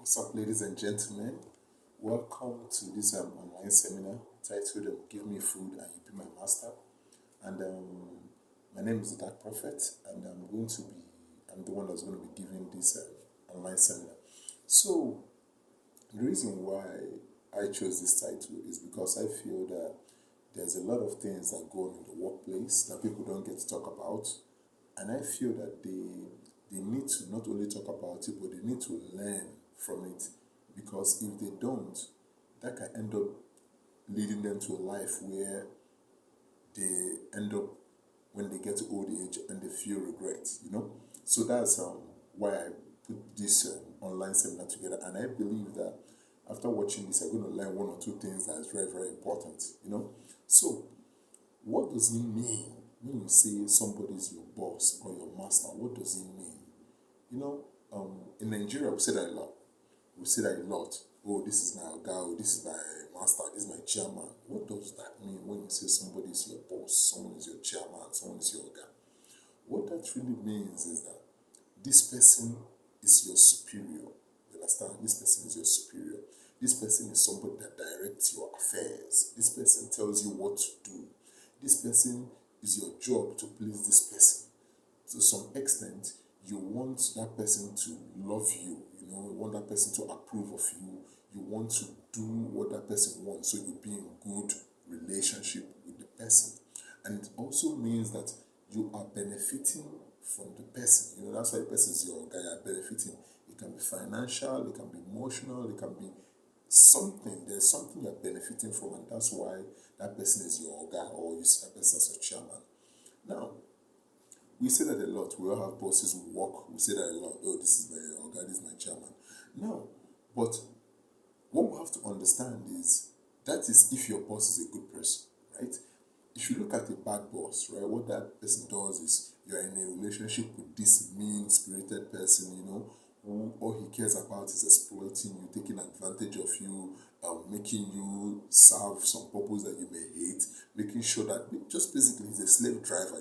What's up, ladies and gentlemen? Welcome to this online seminar titled Give Me Food and You Be My Master. And my name is the Dark Prophet, and I'm the one that's going to be giving this online seminar. So, the reason why I chose this title is because I feel that there's a lot of things that go on in the workplace that people don't get to talk about. And I feel that they need to not only talk about it, but they need to learn from it. Because if they don't, that can end up leading them to a life where they end up when they get to old age and they feel regret. So that's why I put this online seminar together. And I believe that after watching this, I'm going to learn one or two things that is very, very important. So what does it mean when you say somebody is your boss or your master? What does it mean? In Nigeria, we say that a lot. We say that a lot. Oh, this is my guy, oh, this is my master, this is my chairman. What does that mean when you say somebody is your boss, someone is your chairman, someone is your guy? What that really means is that this person is your superior. You understand? This person is your superior. This person is somebody that directs your affairs. This person tells you what to do. This person is your job to please this person. To some extent, you want that person to love you. You want that person to approve of you. You want to do what that person wants, so you be in good relationship with the person. And it also means that you are benefiting from the person. That's why the person is your guy. You are benefiting. It can be financial, it can be emotional, it can be something. There's something you're benefiting from, and that's why that person is your guy, or you see that person as your chairman. Now, we say that a lot. We all have bosses who work. We say that a lot. Oh, this is my guy, this is my chairman. Now, but what we have to understand is that is if your boss is a good person, right? If you look at a bad boss, right, what that person does is you're in a relationship with this mean-spirited person, who all he cares about is exploiting you, taking advantage of you, making you serve some purpose that you may hate, making sure that just basically he's a slave driver,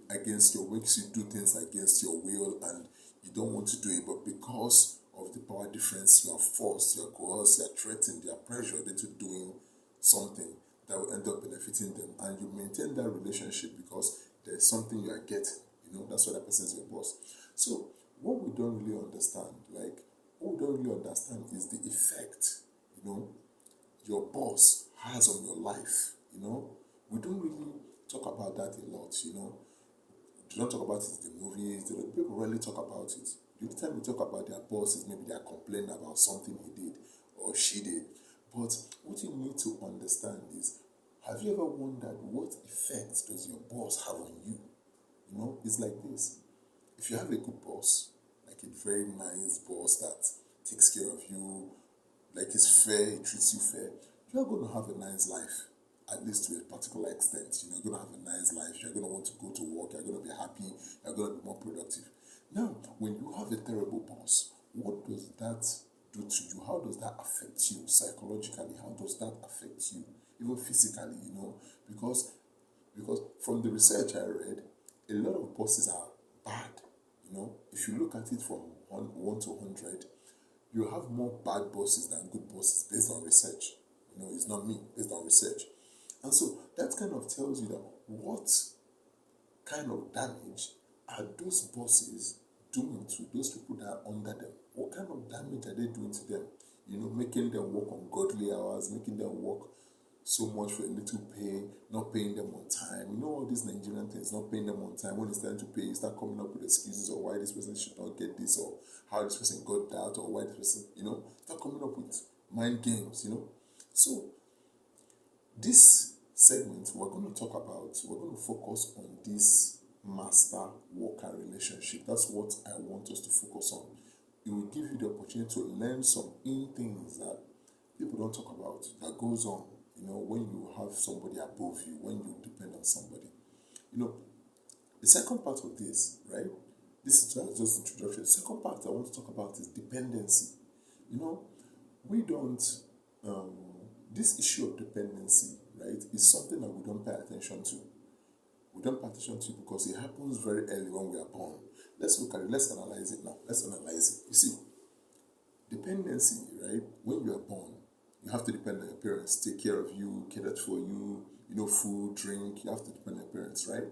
makes you do things against your will, and you don't want to do it, but because of the power difference, you are forced, you are coerced, you are threatened, you are pressured into doing something that will end up benefiting them, and you maintain that relationship because there's something you are getting. That's why that person is your boss. So what we don't really understand, is the effect, your boss has on your life. We don't really talk about that a lot. They don't talk about it in the movies. People rarely talk about it. The only time we talk about their boss is maybe they are complaining about something he did or she did. But what you need to understand is, have you ever wondered what effect does your boss have on you? It's like this. If you have a good boss, like a very nice boss that takes care of you, like he's fair, he treats you fair, you're going to have a nice life, at least to a particular extent. You're going to have a nice life, you're going to want to go to work, you're going to be happy, you're going to be more productive. Now, when you have a terrible boss, what does that do to you? How does that affect you psychologically? How does that affect you even physically? Because from the research I read, a lot of bosses are bad. If you look at it from 1 to 100, you have more bad bosses than good bosses based on research. It's not me, based on research. And so that kind of tells you that what kind of damage are those bosses doing to those people that are under them? What kind of damage are they doing to them? Making them work ungodly hours, making them work so much for a little pay, not paying them on time. All these Nigerian things, not paying them on time. When it's time to pay, you start coming up with excuses or why this person should not get this, or how this person got that, or why this person, start coming up with mind games. So this segment we're going to focus on this master worker relationship. That's what I want us to focus on. It will give you the opportunity to learn some things that people don't talk about, that goes on, when you have somebody above you, when you depend on somebody. The second part of this, right? This is just introduction. The second part I want to talk about is dependency. We don't, this issue of dependency, right, is something that we don't pay attention to. We don't pay attention to it because it happens very early when we are born. Let's look at it. Let's analyze it now. You see, Dependency, right? When you are born, you have to depend on your parents, take care of you, cater for you, food, drink, you have to depend on your parents, right?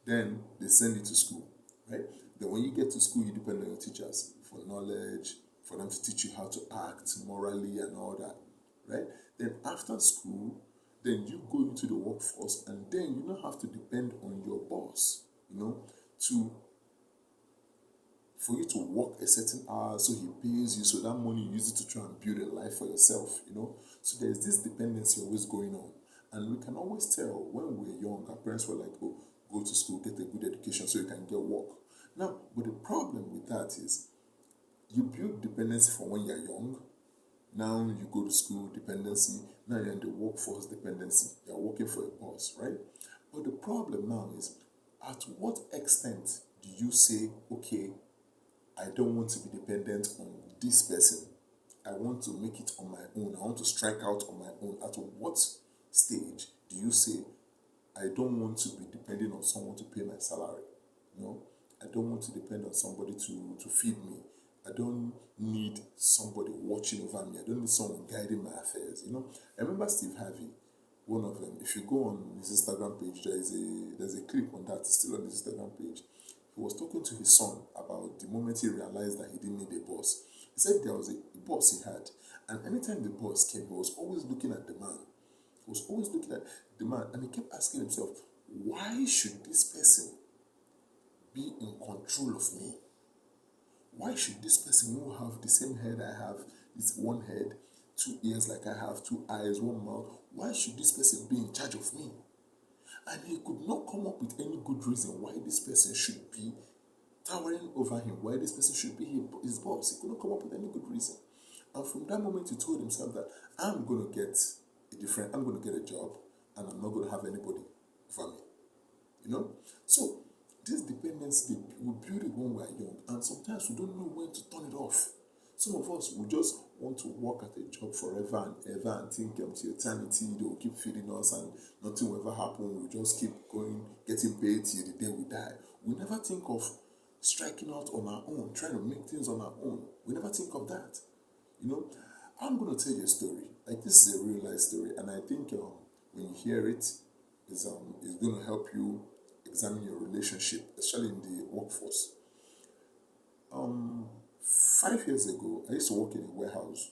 Then they send you to school, right? Then when you get to school, you depend on your teachers for knowledge, for them to teach you how to act morally and all that, right? Then after school, then you go into the workforce and then you don't have to depend on your boss, to for you to work a certain hour so he pays you, so that money you use it to try and build a life for yourself. So there's this dependency always going on. And we can always tell when we're young, our parents were like, oh, go to school, get a good education so you can get work. Now, but the problem with that is you build dependency from when you're young. Now you go to school, dependency. Now you're in the workforce, dependency. You're working for a boss, right? But the problem now is, at what extent do you say, okay, I don't want to be dependent on this person. I want to make it on my own. I want to strike out on my own. At what stage do you say, I don't want to be dependent on someone to pay my salary? I don't want to depend on somebody to feed me. I don't need somebody watching over me. I don't need someone guiding my affairs. I remember Steve Harvey, one of them. If you go on his Instagram page, there's a clip on that, still on his Instagram page. He was talking to his son about the moment he realized that he didn't need a boss. He said there was a boss he had, and anytime the boss came, he was always looking at the man. He was always looking at the man, and he kept asking himself, why should this person be in control of me? Why should this person who have the same head I have, it's one head, 2 ears like I have, 2 eyes, 1 mouth, why should this person be in charge of me? And he could not come up with any good reason why this person should be towering over him, why this person should be his boss. He could not come up with any good reason. And from that moment, he told himself that I'm going to get a job, and I'm not going to have anybody over me. So this dependency, we build it when we are young, and sometimes we don't know when to turn it off. Some of us will just want to work at a job forever and ever and think to eternity they will keep feeding us and nothing will ever happen. We'll just keep going, getting paid till the day we die. We never think of striking out on our own, trying to make things on our own. We never think of that. I'm going to tell you a story. Like, this is a real life story, and I think when you hear it, it's going to help you examine your relationship, especially in the workforce. 5 years ago, I used to work in a warehouse.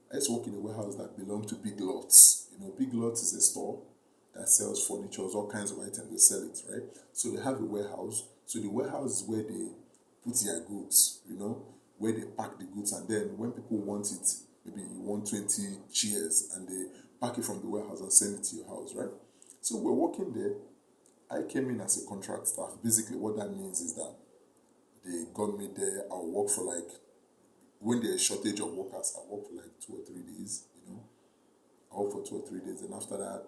I used to work in a warehouse that belonged to Big Lots. Big Lots is a store that sells furniture, all kinds of items. They sell it, right? So they have a warehouse. So the warehouse is where they put their goods, where they pack the goods, and then when people want it, maybe you want 20 chairs, and they pack it from the warehouse and send it to your house, right? So we're working there. I came in as a contract staff. Basically, what that means is that they got me there. I'll work for when there's a shortage of workers, I work for 2 or 3 days, I work for 2 or 3 days, and after that,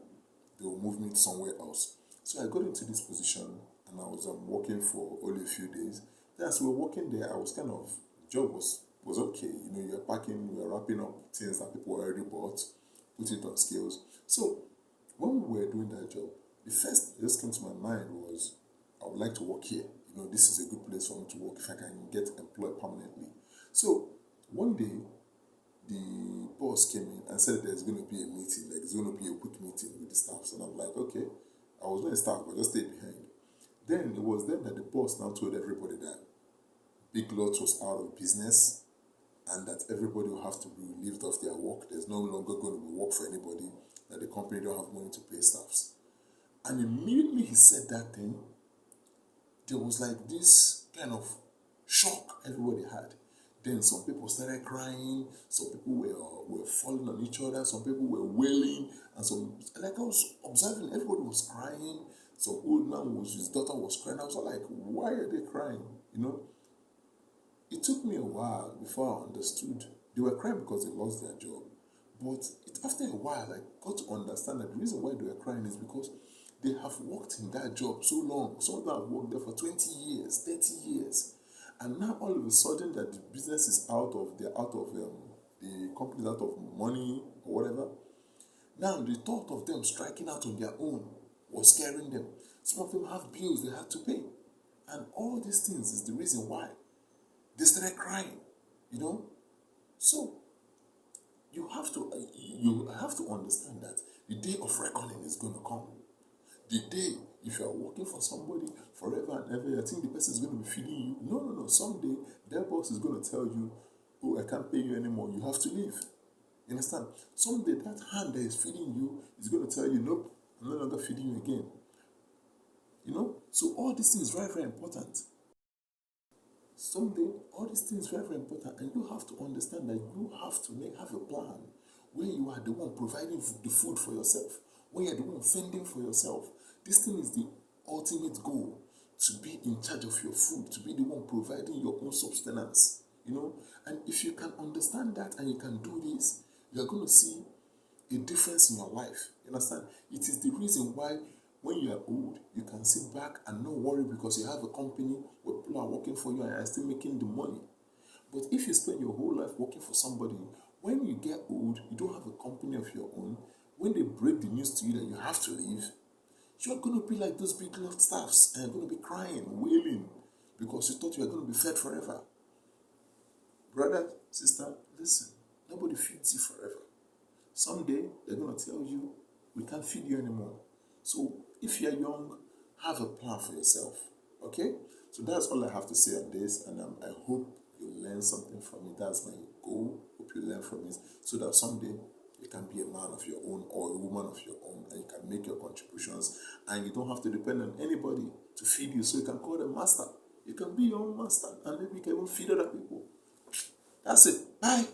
they will move me to somewhere else. So I got into this position, and I was working for only a few days. Then as we were working there, I was job was okay. You're packing, you're wrapping up things that people already bought, put it on scales. So when we were doing that job, the first that just came to my mind was, I would like to work here. This is a good place for me to work if I can get employed permanently. So one day, the boss came in and said there's going to be a meeting, it's going to be a quick meeting with the staffs. And I'm like, okay. I was not a staff, but just stayed behind. Then it was then that the boss now told everybody that Big Lots was out of business and that everybody will have to be relieved of their work. There's no longer going to be work for anybody, that the company don't have money to pay staffs. And immediately he said that thing, there was this kind of shock everybody had. Then some people started crying, some people were falling on each other, some people were wailing, and I was observing, everybody was crying. Some old man his daughter was crying. I was like, why are they crying? It took me a while before I understood. They were crying because they lost their job. But after a while, I got to understand that the reason why they were crying is because they have worked in that job so long. Some of them have worked there for 20 years, 30 years. And now all of a sudden that the business is the company's out of money or whatever. Now the thought of them striking out on their own was scaring them. Some of them have bills they had to pay. And all these things is the reason why they started crying, So you have to understand that the day of reckoning is going to come. The day, if you are working for somebody forever and ever, I think the person is going to be feeding you. No, no, no. Someday, their boss is going to tell you, oh, I can't pay you anymore. You have to leave. You understand? Someday, that hand that is feeding you is going to tell you, nope, I'm no longer feeding you again. So all these things are very, very important. Someday, all these things are very, very important. And you have to understand that you have to have a plan where you are the one providing the food for yourself, where you are the one fending for yourself. This thing is the ultimate goal, to be in charge of your food, to be the one providing your own sustenance. And if you can understand that and you can do this, you are going to see a difference in your life. You understand? It is the reason why when you are old, you can sit back and not worry because you have a company where people are working for you and are still making the money. But if you spend your whole life working for somebody, when you get old, you don't have a company of your own. When they break the news to you that you have to leave, you're going to be like those big love staffs and you're going to be crying, wailing, because you thought you were going to be fed forever. Brother, sister, listen, nobody feeds you forever. Someday, they're going to tell you, we can't feed you anymore. So, if you're young, have a plan for yourself. Okay? So, that's all I have to say on this. And I hope you learn something from it. That's my goal. Hope you learn from it. So that someday, you can be a man of your own or a woman of your own. And you can make your contributions. And you don't have to depend on anybody to feed you. So, you can call them master. You can be your own master. And maybe you can even feed other people. That's it. Bye.